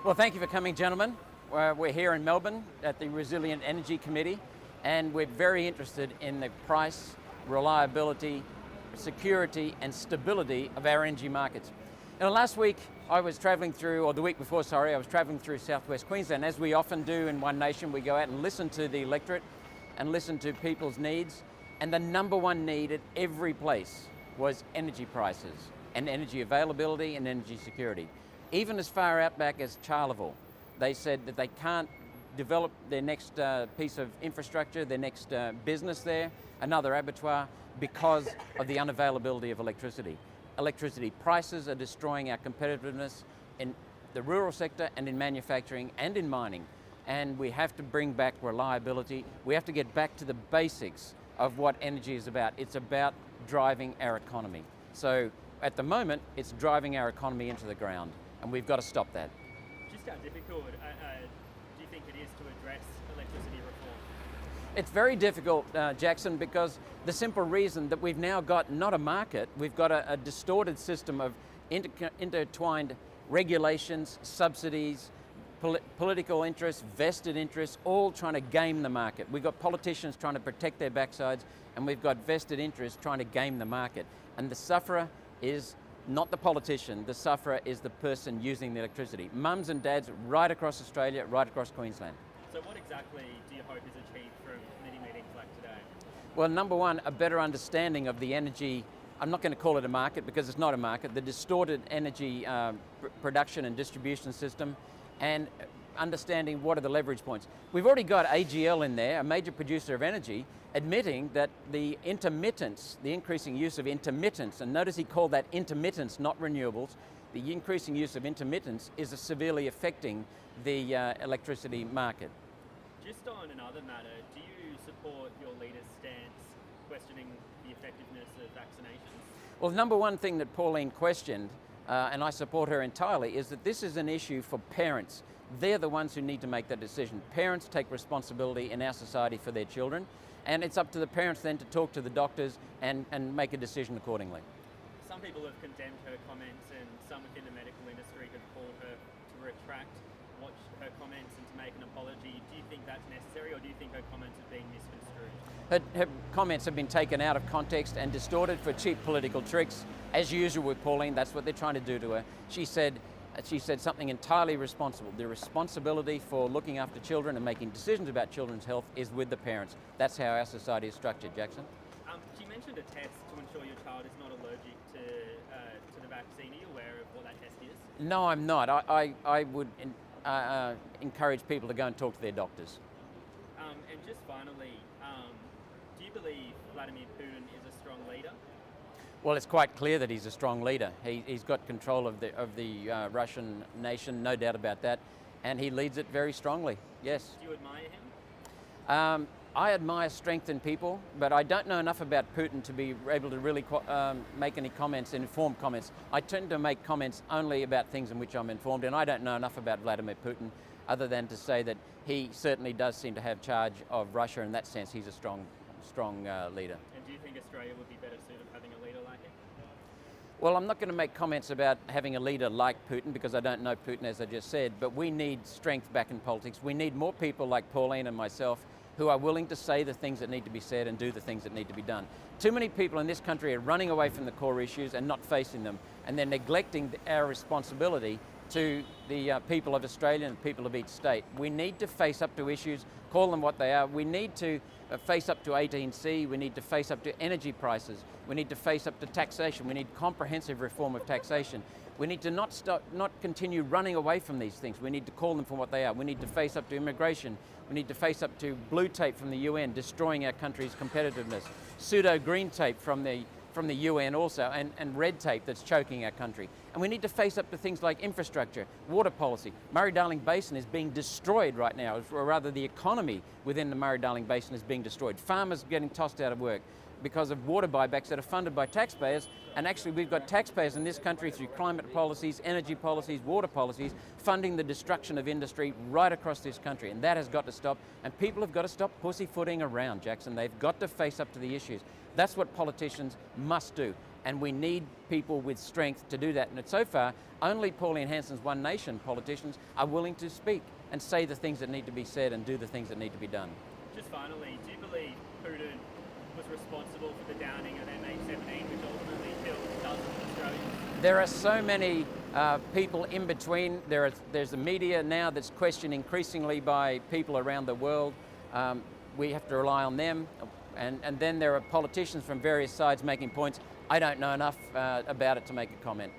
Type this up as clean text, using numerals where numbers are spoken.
Well, thank you for coming, gentlemen. We're here in Melbourne at the Resilient Energy Committee, and we're very interested in the price, reliability, security and stability of our energy markets. Last week I was travelling through, or the week before, sorry, I was travelling through southwest Queensland. As we often do in One Nation, we go out and listen to the electorate and listen to people's needs, and the number one need at every place was energy prices and energy availability and energy security. Even as far out back as Charleville, they said that they can't develop their next piece of infrastructure, their next business there, another abattoir, because of the unavailability of electricity. Electricity prices are destroying our competitiveness in the rural sector and in manufacturing and in mining. And we have to bring back reliability. We have to get back to the basics of what energy is about. It's about driving our economy. So at the moment, it's driving our economy into the ground, and we've got to stop that. Just how difficult do you think it is to address electricity reform? It's very difficult, Jackson, because the simple reason that we've now got not a market, we've got a distorted system of intertwined regulations, subsidies, political interests, vested interests, all trying to game the market. We've got politicians trying to protect their backsides, and we've got vested interests trying to game the market. And the sufferer is not the politician, the sufferer is the person using the electricity. Mums and dads right across Australia, right across Queensland. So what exactly do you hope is achieved from meetings like today? Well, number one, a better understanding of the energy. I'm not going to call it a market because it's not a market, the distorted energy production and distribution system, and understanding what are the leverage points. We've already got AGL in there, a major producer of energy, admitting that the intermittence, the increasing use of intermittence, and notice he called that intermittence, not renewables, the increasing use of intermittence is severely affecting the electricity market. Just on another matter, do you support your leader's stance questioning the effectiveness of vaccinations? Well, the number one thing that Pauline questioned, and I support her entirely, is that this is an issue for parents. They're the ones who need to make that decision. Parents take responsibility in our society for their children, and it's up to the parents then to talk to the doctors and make a decision accordingly. Some people have condemned her comments, and some within the medical industry have called her to retract her comments and to make an apology. Do you think that's necessary, or do you think her comments have been misconstrued? Her comments have been taken out of context and distorted for cheap political tricks. As usual with Pauline, that's what they're trying to do to her. She said something entirely responsible. The responsibility for looking after children and making decisions about children's health is with the parents. That's how our society is structured, Jackson. She mentioned a test to ensure your child is not allergic to the vaccine. Are you aware of what that test is? No, I'm not. I would encourage people to go and talk to their doctors. And just finally, do you believe Vladimir Putin is a strong leader? Well, it's quite clear that he's a strong leader. He's got control of the Russian nation, no doubt about that, and he leads it very strongly, yes. Do you admire him? I admire strength in people, but I don't know enough about Putin to be able to really make any comments, informed comments. I tend to make comments only about things in which I'm informed, and I don't know enough about Vladimir Putin other than to say that he certainly does seem to have charge of Russia. In that sense, he's a strong leader. And do you think Australia would be better suited having a leader like him? Well, I'm not going to make comments about having a leader like Putin because I don't know Putin, as I just said, but we need strength back in politics. We need more people like Pauline and myself who are willing to say the things that need to be said and do the things that need to be done. Too many people in this country are running away from the core issues and not facing them, and they're neglecting our responsibility to the people of Australia and the people of each state. We need to face up to issues, call them what they are. We need to face up to 18C, we need to face up to energy prices, we need to face up to taxation, we need comprehensive reform of taxation. We need to not continue running away from these things. We need to call them for what they are. We need to face up to immigration. We need to face up to blue tape from the UN, destroying our country's competitiveness. Pseudo-green tape from the UN also, and red tape that's choking our country. And we need to face up to things like infrastructure, water policy. Murray-Darling Basin is being destroyed right now, or rather the economy within the Murray-Darling Basin is being destroyed. Farmers getting tossed out of work because of water buybacks that are funded by taxpayers, and actually we've got taxpayers in this country through climate policies, energy policies, water policies, funding the destruction of industry right across this country, and that has got to stop, and people have got to stop pussyfooting around, Jackson. They've got to face up to the issues. That's what politicians must do. and we need people with strength to do that. And so far, only Pauline Hanson's One Nation politicians are willing to speak and say the things that need to be said and do the things that need to be done. Just finally, do you believe Putin was responsible for the downing of MH17, which ultimately killed dozens of Australians? There are so many people in between. There's a media now that's questioned increasingly by people around the world. We have to rely on them. And then there are politicians from various sides making points. I don't know enough about it to make a comment.